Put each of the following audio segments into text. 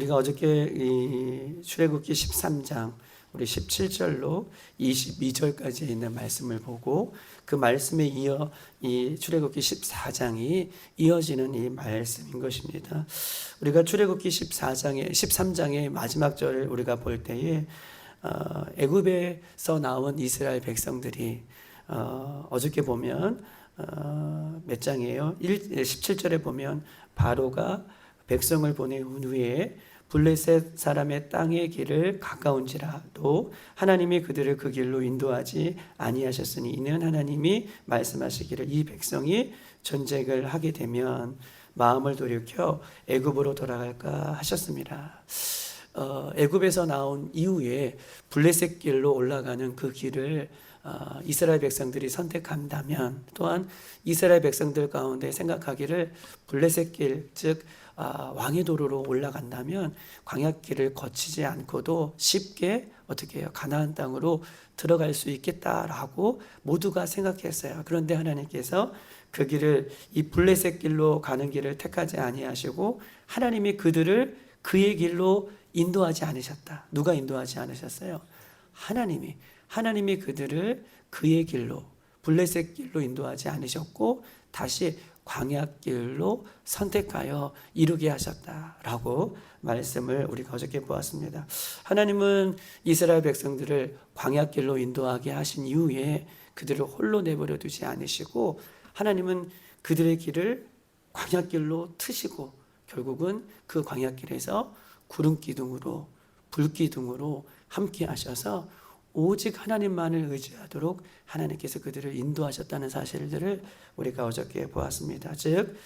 우리가 어저께 이 출애굽기 13장 우리 17절로 22절까지 있는 말씀을 보고 그 말씀에 이어 이 출애굽기 14장이 이어지는 이 말씀인 것입니다. 우리가 출애굽기 13장의 마지막 절을 우리가 볼 때에 애굽에서 나온 이스라엘 백성들이 어저께 보면 몇 장이에요? 17절에 보면 바로가 백성을 보내온 후에 블레셋 사람의 땅의 길을 가까운지라도 하나님이 그들을 그 길로 인도하지 아니하셨으니 이는 하나님이 말씀하시기를 이 백성이 전쟁을 하게 되면 마음을 돌이켜 애굽으로 돌아갈까 하셨습니다. 애굽에서 나온 이후에 블레셋 길로 올라가는 그 길을 이스라엘 백성들이 선택한다면, 또한 이스라엘 백성들 가운데 생각하기를 블레셋 길, 즉 왕의 도로로 올라간다면 광야길을 거치지 않고도 쉽게 어떻게 해요? 가나안 땅으로 들어갈 수 있겠다라고 모두가 생각했어요. 그런데 하나님께서 그 길을, 이 블레셋 길로 가는 길을 택하지 아니하시고 하나님이 그들을 그의 길로 인도하지 않으셨다. 누가 인도하지 않으셨어요? 하나님이 그들을 그의 길로, 블레셋 길로 인도하지 않으셨고 다시 광야길로 선택하여 이루게 하셨다라고 말씀을 우리가 어저께 보았습니다. 하나님은 이스라엘 백성들을 광야길로 인도하게 하신 이후에 그들을 홀로 내버려 두지 않으시고 하나님은 그들의 길을 광야길로 트시고 결국은 그 광야길에서 구름기둥으로 불기둥으로 함께 하셔서 오직 하나님만을 의지하도록 하나님께서 그들을 인도하셨다는 사실들을 우리가 어저께 보았습니다. 즉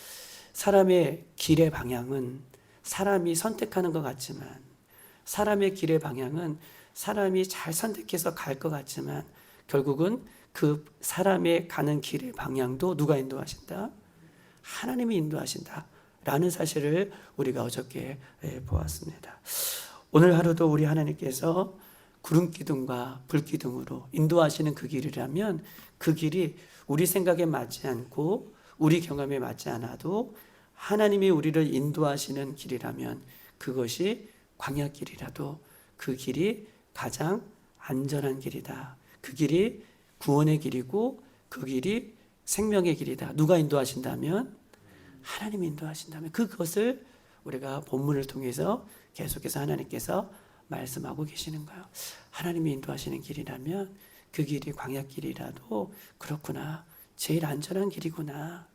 사람의 길의 방향은 사람이 선택하는 것 같지만, 사람의 길의 방향은 사람이 잘 선택해서 갈 것 같지만 결국은 그 사람의 가는 길의 방향도 누가 인도하신다? 하나님이 인도하신다 라는 사실을 우리가 어저께 보았습니다. 오늘 하루도 우리 하나님께서 구름기둥과 불기둥으로 인도하시는 그 길이라면 그 길이 우리 생각에 맞지 않고 우리 경험에 맞지 않아도 하나님이 우리를 인도하시는 길이라면 그것이 광야길이라도 그 길이 가장 안전한 길이다. 그 길이 구원의 길이고 그 길이 생명의 길이다. 누가 인도하신다면? 하나님이 인도하신다면 그것을 우리가 본문을 통해서 계속해서 하나님께서 말씀하고 계시는 거예요. 하나님이 인도하시는 길이라면 그 길이 광야길이라도 그렇구나. 제일 안전한 길이구나.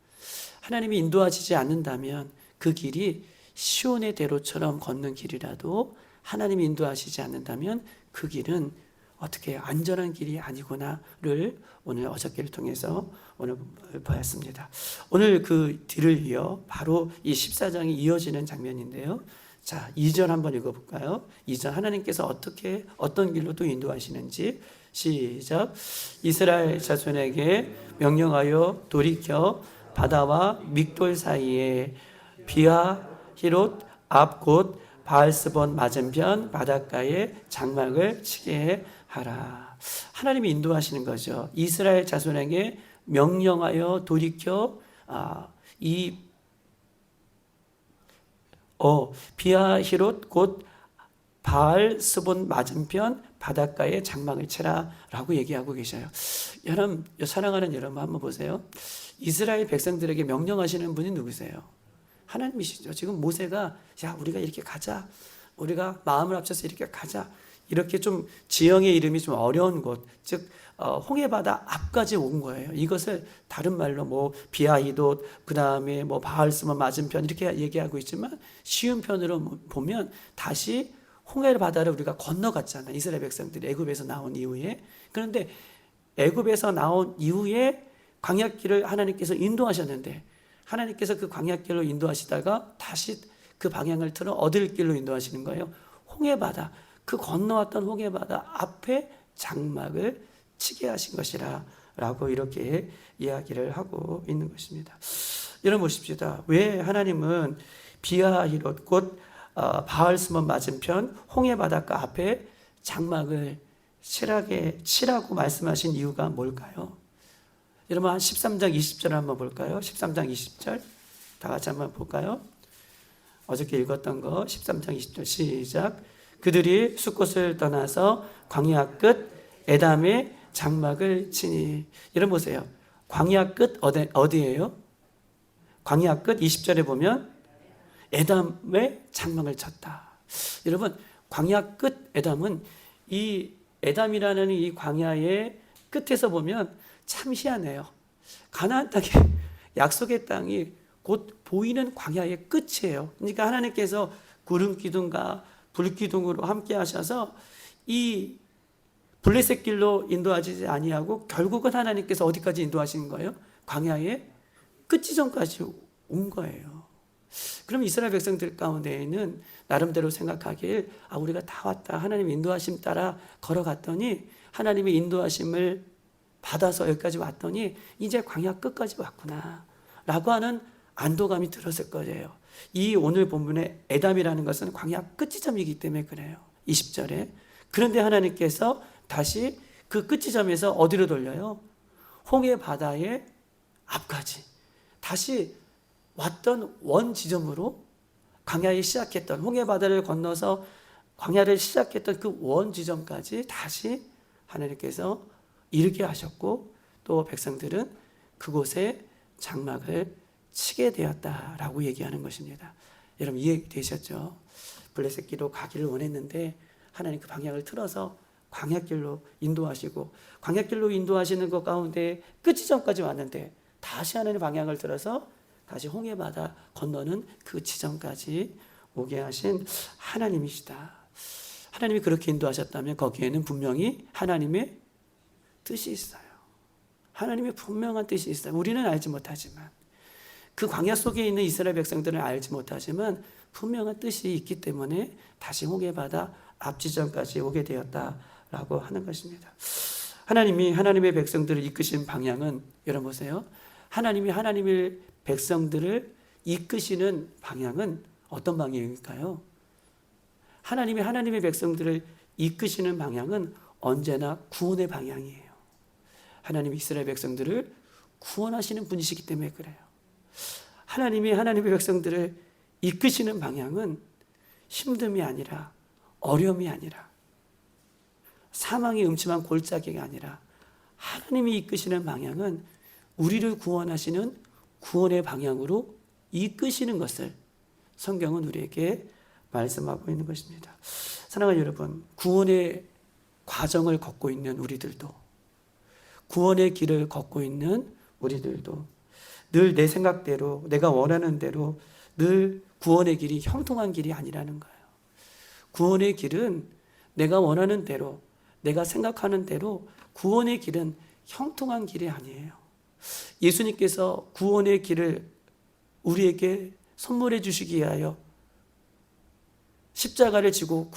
하나님이 인도하시지 않는다면 그 길이 시온의 대로처럼 걷는 길이라도 하나님이 인도하시지 않는다면 그 길은 어떻게 안전한 길이 아니구나를 오늘 어저께를 통해서 오늘 보았습니다. 오늘 그 뒤를 이어 바로 이 14장이 이어지는 장면인데요. 자, 2절 한번 읽어볼까요? 2절 하나님께서 어떤 길로 또 인도하시는지 시작. 이스라엘 자손에게 명령하여 돌이켜 바다와 믹돌 사이에 비하 히롯 앞 곧 바알스본 맞은편 바닷가에 장막을 치게 하라. 하나님이 인도하시는 거죠. 이스라엘 자손에게 명령하여 돌이켜 비하 히롯 곧 바알스본 맞은편 바닷가에 장막을 치라 라고 얘기하고 계셔요. 여러분, 사랑하는 여러분 한번 보세요. 이스라엘 백성들에게 명령하시는 분이 누구세요? 하나님이시죠. 지금 모세가 야 우리가 이렇게 가자, 우리가 마음을 합쳐서 이렇게 가자, 이렇게 좀 지형의 이름이 좀 어려운 곳, 즉 홍해바다 앞까지 온 거예요. 이것을 다른 말로 뭐 비하히돗, 그 다음에 뭐 바알스본 맞은편 이렇게 얘기하고 있지만 쉬운 편으로 보면 다시 홍해바다를 우리가 건너갔잖아요. 이스라엘 백성들이 애굽에서 나온 이후에. 그런데 애굽에서 나온 이후에 광야길을 하나님께서 인도하셨는데 하나님께서 그 광야길로 인도하시다가 다시 그 방향을 틀어 어딜 길로 인도하시는 거예요? 홍해바다, 그 건너왔던 홍해바다 앞에 장막을 치게 하신 것이라 라고 이렇게 이야기를 하고 있는 것입니다. 여러분 보십시다. 왜 하나님은 비하히롯 곧 바알스본 맞은편 홍해바닷가 앞에 장막을 치라고 말씀하신 이유가 뭘까요? 여러분 한 13장 20절 한번 볼까요? 13장 20절 다 같이 한번 볼까요? 어저께 읽었던 거 13장 20절 시작. 그들이 숫곳을 떠나서 광야 끝 에담의 장막을 치니. 여러분 보세요. 광야 끝 어디예요? 광야 끝 20절에 보면 에담의 장막을 쳤다. 여러분 광야 끝 에담은 이 에담이라는 이 광야의 끝에서 보면 참 희한해요. 가나안 땅에 약속의 땅이 곧 보이는 광야의 끝이에요. 그러니까 하나님께서 구름 기둥과 불 기둥으로 함께 하셔서 이 블레셋 길로 인도하지 아니하고 결국은 하나님께서 어디까지 인도하시는 거예요? 광야의 끝 지점까지 온 거예요. 그럼 이스라엘 백성들 가운데에는 나름대로 생각하길 우리가 다 왔다. 하나님 인도하심 따라 걸어갔더니 하나님의 인도하심을 받아서 여기까지 왔더니 이제 광야 끝까지 왔구나 라고 하는 안도감이 들었을 거예요. 이 오늘 본문의 에담이라는 것은 광야 끝 지점이기 때문에 그래요. 20절에. 그런데 하나님께서 다시 그 끝 지점에서 어디로 돌려요? 홍해 바다의 앞까지 다시 왔던 원 지점으로 광야에 시작했던 홍해 바다를 건너서 광야를 시작했던 그 원 지점까지 다시 하나님께서 이르게 하셨고 또 백성들은 그곳에 장막을 치게 되었다라고 얘기하는 것입니다. 여러분 이해되셨죠? 블레셋길로 가기를 원했는데 하나님 그 방향을 틀어서 광야길로 인도하시고 광야길로 인도하시는 것 가운데 끝 지점까지 왔는데 다시 하나님 방향을 틀어서 다시 홍해바다 건너는 그 지점까지 오게 하신 하나님이시다. 하나님이 그렇게 인도하셨다면 거기에는 분명히 하나님의 뜻이 있어요. 하나님의 분명한 뜻이 있어요. 우리는 알지 못하지만 그 광야 속에 있는 이스라엘 백성들은 알지 못하지만 분명한 뜻이 있기 때문에 다시 홍해바다 앞지점까지 오게 되었다라고 하는 것입니다. 하나님이 하나님의 백성들을 이끄신 방향은 여러분 보세요. 하나님이 하나님의 백성들을 이끄시는 방향은 어떤 방향일까요? 하나님이 하나님의 백성들을 이끄시는 방향은 언제나 구원의 방향이에요. 하나님이 이스라엘 백성들을 구원하시는 분이시기 때문에 그래요. 하나님이 하나님의 백성들을 이끄시는 방향은 힘듦이 아니라 어려움이 아니라 사망의 음침한 골짜기가 아니라 하나님이 이끄시는 방향은 우리를 구원하시는 구원의 방향으로 이끄시는 것을 성경은 우리에게 말씀하고 있는 것입니다. 사랑하는 여러분, 구원의 과정을 걷고 있는 우리들도 구원의 길을 걷고 있는 우리들도 늘 내 생각대로 내가 원하는 대로 늘 구원의 길이 형통한 길이 아니라는 거예요. 구원의 길은 내가 원하는 대로 내가 생각하는 대로 구원의 길은 형통한 길이 아니에요. 예수님께서 구원의 길을 우리에게 선물해 주시기 위하여 십자가를 지고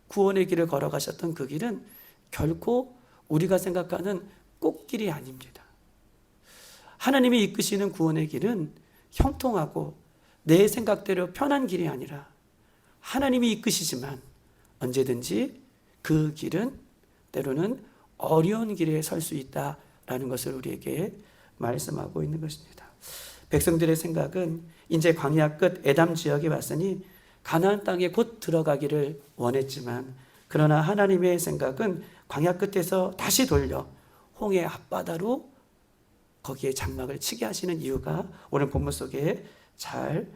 구원의 길을 걸어가셨던 그 길은 결코 우리가 생각하는 꽃길이 아닙니다. 하나님이 이끄시는 구원의 길은 형통하고 내 생각대로 편한 길이 아니라 하나님이 이끄시지만 언제든지 그 길은 때로는 어려운 길에 설 수 있다라는 것을 우리에게 말씀하고 있는 것입니다. 백성들의 생각은 이제 광야 끝 에담 지역에 왔으니 가나안 땅에 곧 들어가기를 원했지만 그러나 하나님의 생각은 광야 끝에서 다시 돌려 홍해 앞바다로 거기에 장막을 치게 하시는 이유가 오늘 본문 속에 잘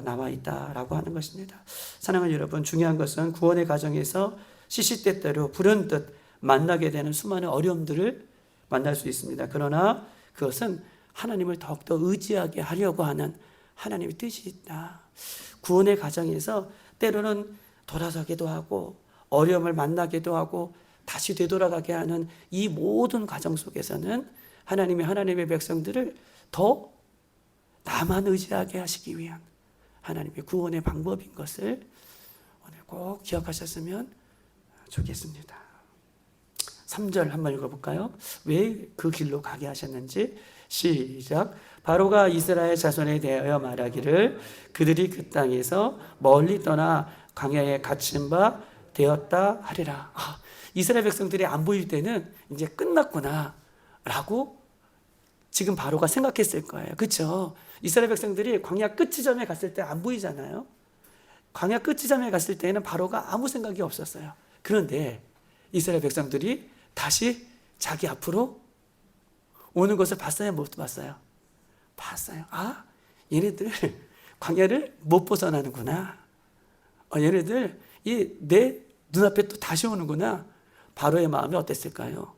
나와 있다라고 하는 것입니다. 사랑하는 여러분, 중요한 것은 구원의 과정에서 시시때때로 불현듯 만나게 되는 수많은 어려움들을 만날 수 있습니다. 그러나 그것은 하나님을 더욱더 의지하게 하려고 하는 하나님의 뜻이 있다. 구원의 과정에서 때로는 돌아서기도 하고 어려움을 만나기도 하고 다시 되돌아가게 하는 이 모든 과정 속에서는 하나님의 백성들을 더 나만 의지하게 하시기 위한 하나님의 구원의 방법인 것을 오늘 꼭 기억하셨으면 좋겠습니다. 3절 한번 읽어볼까요? 왜 그 길로 가게 하셨는지 시작. 바로가 이스라엘 자손에 대하여 말하기를 그들이 그 땅에서 멀리 떠나 광야에 갇힌 바 되었다 하리라. 이스라엘 백성들이 안 보일 때는 이제 끝났구나 라고 지금 바로가 생각했을 거예요. 그렇죠? 이스라엘 백성들이 광야 끝 지점에 갔을 때 안 보이잖아요. 광야 끝지점에 갔을 때에는 바로가 아무 생각이 없었어요. 그런데 이스라엘 백성들이 다시 자기 앞으로 오는 것을 봤어요? 못 봤어요? 봤어요. 아, 얘네들 광야를 못 벗어나는구나. 얘네들 내 눈앞에 또 다시 오는구나. 바로의 마음이 어땠을까요?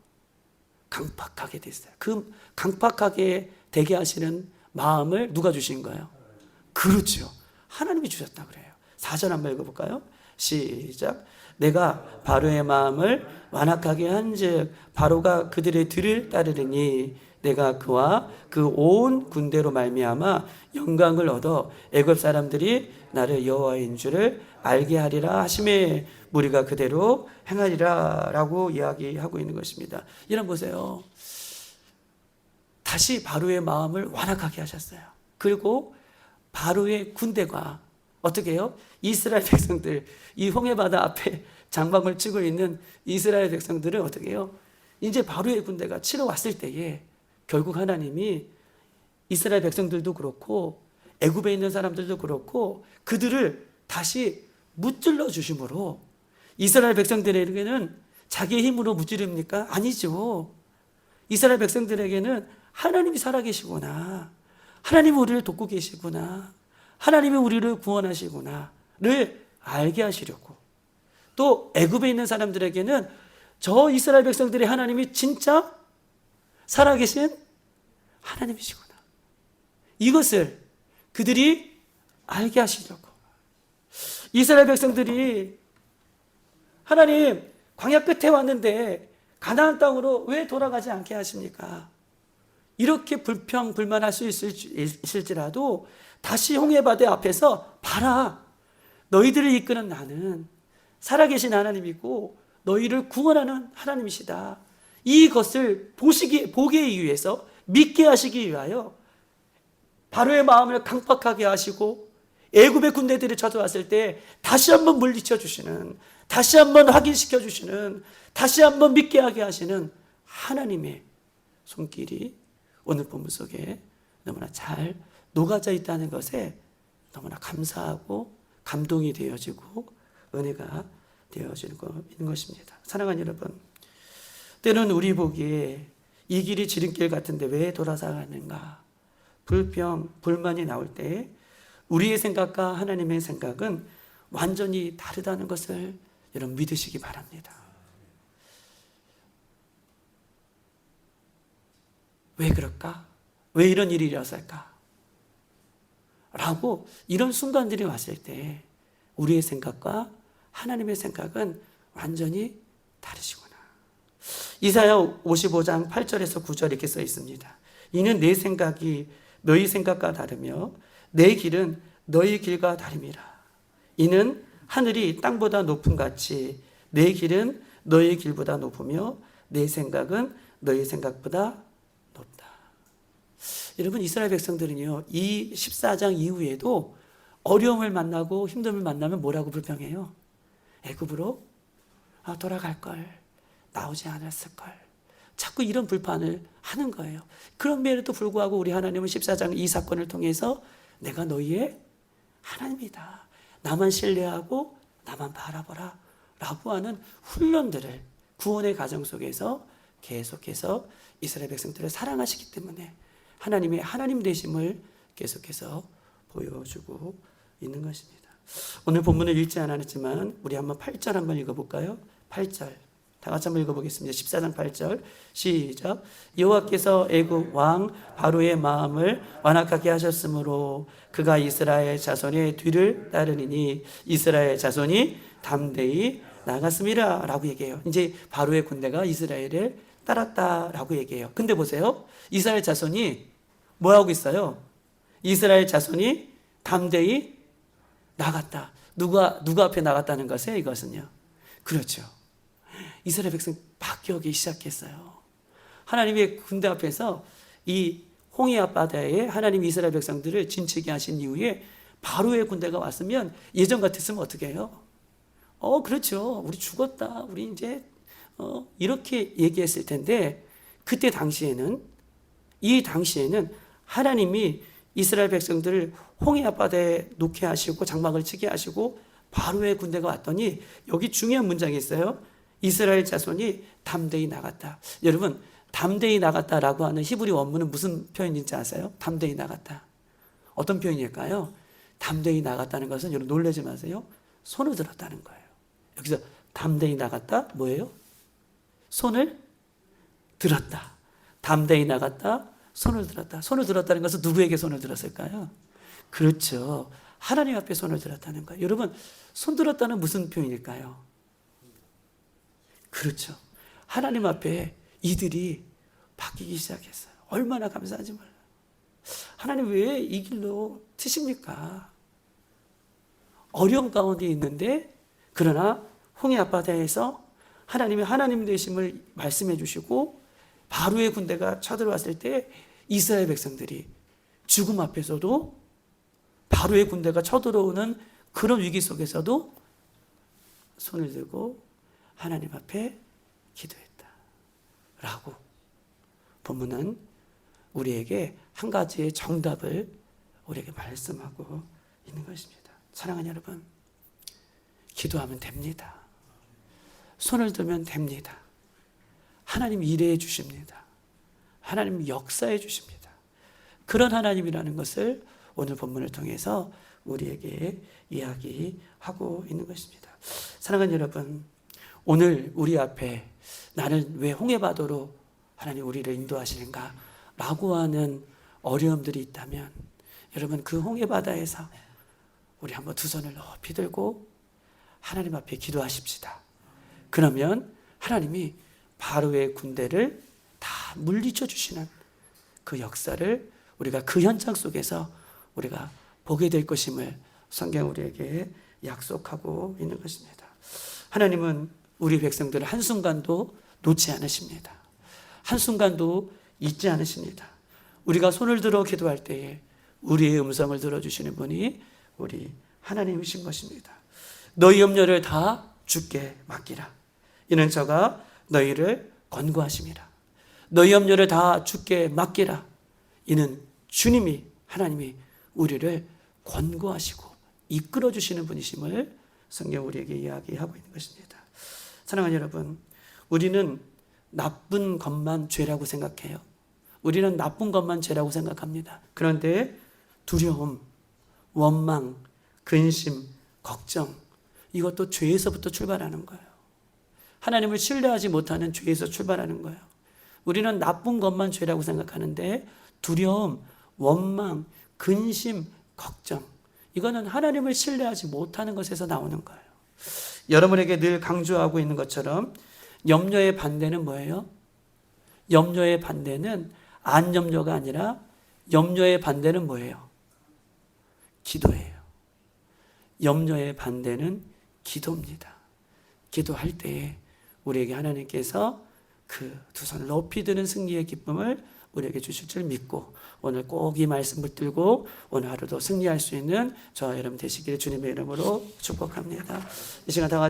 강팍하게 됐어요. 그 강팍하게 되게 하시는 마음을 누가 주신 거예요? 그렇죠. 하나님이 주셨다 그래요. 4절 한번 읽어볼까요? 시작. 내가 바로의 마음을 완악하게 한즉 바로가 그들의 뒤를 따르리니 내가 그와 그 온 군대로 말미암아 영광을 얻어 애굽 사람들이 나를 여호와인 줄을 알게 하리라 하심에 무리가 그대로 행하리라 라고 이야기하고 있는 것입니다. 이런 보세요. 다시 바로의 마음을 완악하게 하셨어요. 그리고 바로의 군대가 어떻게 해요? 이스라엘 백성들, 이 홍해바다 앞에 장막을 치고 있는 이스라엘 백성들은 어떻게 해요? 이제 바로의 군대가 치러 왔을 때에 결국 하나님이 이스라엘 백성들도 그렇고 애굽에 있는 사람들도 그렇고 그들을 다시 무찔러 주심으로 이스라엘 백성들에게는 자기의 힘으로 무찌릅니까? 아니죠. 이스라엘 백성들에게는 하나님이 살아계시구나, 하나님이 우리를 돕고 계시구나, 하나님이 우리를 구원하시구나를 알게 하시려고, 또 애굽에 있는 사람들에게는 저 이스라엘 백성들의 하나님이 진짜 살아계신 하나님이시구나, 이것을 그들이 알게 하시려고. 이스라엘 백성들이 하나님 광야 끝에 왔는데 가나안 땅으로 왜 돌아가지 않게 하십니까? 이렇게 불평불만할 수 있을지라도 다시 홍해바다 앞에서 봐라, 너희들을 이끄는 나는 살아계신 하나님이고 너희를 구원하는 하나님이시다. 이것을 보게 위해서, 믿게 하시기 위하여 바로의 마음을 강팍하게 하시고 애굽의 군대들이 쳐들어왔을 때 다시 한번 물리쳐 주시는, 다시 한번 확인시켜 주시는, 다시 한번 믿게 하게 하시는 하나님의 손길이 오늘 본문 속에 너무나 잘 녹아져 있다는 것에 너무나 감사하고 감동이 되어지고 은혜가 되어지는 것입니다. 사랑하는 여러분, 때로는 우리 보기에 이 길이 지름길 같은데 왜 돌아서가는가, 불평, 불만이 나올 때 우리의 생각과 하나님의 생각은 완전히 다르다는 것을 여러분 믿으시기 바랍니다. 왜 그럴까? 왜 이런 일이 일어날까? 라고 이런 순간들이 왔을 때 우리의 생각과 하나님의 생각은 완전히 다르시구나. 이사야 55장 8절에서 9절 이렇게 써 있습니다. 이는 내 생각이 너희 생각과 다르며 내 길은 너희 길과 다름이라. 이는 하늘이 땅보다 높음 같이 내 길은 너희 길보다 높으며 내 생각은 너희 생각보다 높다. 여러분, 이스라엘 백성들은요, 이 14장 이후에도 어려움을 만나고 힘듦을 만나면 뭐라고 불평해요? 애굽으로 돌아갈 걸, 나오지 않았을 걸. 자꾸 이런 불판을 하는 거예요. 그럼에도 불구하고 우리 하나님은 14장 이 사건을 통해서 내가 너희의 하나님이다, 나만 신뢰하고 나만 바라보라 라고 하는 훈련들을 구원의 과정 속에서 계속해서 이스라엘 백성들을 사랑하시기 때문에 하나님의 하나님 되심을 계속해서 보여주고 있는 것입니다. 오늘 본문을 읽지 않았지만 우리 한번 8절 한번 읽어볼까요? 8절 다 같이 한번 읽어보겠습니다. 14장 8절 시작. 여호와께서 애굽 왕 바로의 마음을 완악하게 하셨으므로 그가 이스라엘 자손의 뒤를 따르니 이스라엘 자손이 담대히 나갔습니다 라고 얘기해요. 이제 바로의 군대가 이스라엘을 따랐다라고 얘기해요. 근데 보세요, 이스라엘 자손이 뭐 하고 있어요? 이스라엘 자손이 담대히 나갔다. 누가 앞에 나갔다는 것에 이것은요, 그렇죠, 이스라엘 백성이 바뀌기 시작했어요. 하나님의 군대 앞에서 이 홍해 앞바다에 하나님 이스라엘 백성들을 진치게 하신 이후에 바로의 군대가 왔으면 예전 같았으면 어떻게 해요? 그렇죠, 우리 죽었다, 우리 이제 이렇게 얘기했을 텐데, 그때 당시에는, 이 당시에는 하나님이 이스라엘 백성들을 홍해 앞바다에 놓게 하시고 장막을 치게 하시고 바로의 군대가 왔더니 여기 중요한 문장이 있어요. 이스라엘 자손이 담대히 나갔다. 여러분, 담대히 나갔다라고 하는 히브리 원문은 무슨 표현인지 아세요? 담대히 나갔다. 어떤 표현일까요? 담대히 나갔다는 것은 여러분 놀라지 마세요. 손을 들었다는 거예요. 여기서 담대히 나갔다 뭐예요? 손을 들었다. 담대히 나갔다. 손을 들었다. 손을 들었다는 것은 누구에게 손을 들었을까요? 그렇죠. 하나님 앞에 손을 들었다는 거예요. 여러분, 손 들었다는 무슨 표현일까요? 그렇죠. 하나님 앞에 이들이 바뀌기 시작했어요. 얼마나 감사하지 몰라요. 하나님 왜 이 길로 트십니까? 어려운 가운데 있는데 그러나 홍해 앞바다에서 하나님이 하나님 되심을 말씀해 주시고 바로의 군대가 쳐들어왔을 때 이스라엘 백성들이 죽음 앞에서도 바로의 군대가 쳐들어오는 그런 위기 속에서도 손을 들고 하나님 앞에 기도했다 라고 본문은 우리에게 한 가지의 정답을 우리에게 말씀하고 있는 것입니다. 사랑하는 여러분, 기도하면 됩니다. 손을 들면 됩니다. 하나님 일해 주십니다. 하나님 역사해 주십니다. 그런 하나님이라는 것을 오늘 본문을 통해서 우리에게 이야기하고 있는 것입니다. 사랑하는 여러분, 오늘 우리 앞에 나는 왜 홍해바다로 하나님 우리를 인도하시는가 라고 하는 어려움들이 있다면 여러분 그 홍해바다에서 우리 한번 두 손을 높이 들고 하나님 앞에 기도하십시다. 그러면 하나님이 바로의 군대를 다 물리쳐 주시는 그 역사를 우리가 그 현장 속에서 우리가 보게 될 것임을 성경 우리에게 약속하고 있는 것입니다. 하나님은 우리 백성들을 한순간도 놓지 않으십니다. 한순간도 잊지 않으십니다. 우리가 손을 들어 기도할 때에 우리의 음성을 들어주시는 분이 우리 하나님이신 것입니다. 너희 염려를 다 주께 맡기라. 이는 저가 너희를 권고하심이라. 너희 염려를 다 주께 맡기라. 이는 주님이 하나님이 우리를 권고하시고 이끌어 주시는 분이심을 성경 우리에게 이야기하고 있는 것입니다. 사랑하는 여러분, 우리는 나쁜 것만 죄라고 생각해요. 우리는 나쁜 것만 죄라고 생각합니다. 그런데 두려움, 원망, 근심, 걱정, 이것도 죄에서부터 출발하는 거예요. 하나님을 신뢰하지 못하는 죄에서 출발하는 거예요. 우리는 나쁜 것만 죄라고 생각하는데 두려움, 원망, 근심, 걱정, 이거는 하나님을 신뢰하지 못하는 것에서 나오는 거예요. 여러분에게 늘 강조하고 있는 것처럼 염려의 반대는 뭐예요? 염려의 반대는 안 염려가 아니라 염려의 반대는 뭐예요? 기도예요. 염려의 반대는 기도입니다. 기도할 때에 우리에게 하나님께서 그 두 손을 높이 드는 승리의 기쁨을 우리에게 주실 줄 믿고 오늘 꼭 이 말씀 붙들고 오늘 하루도 승리할 수 있는 저와 여러분 되시기를 주님의 이름으로 축복합니다. 이 시간 다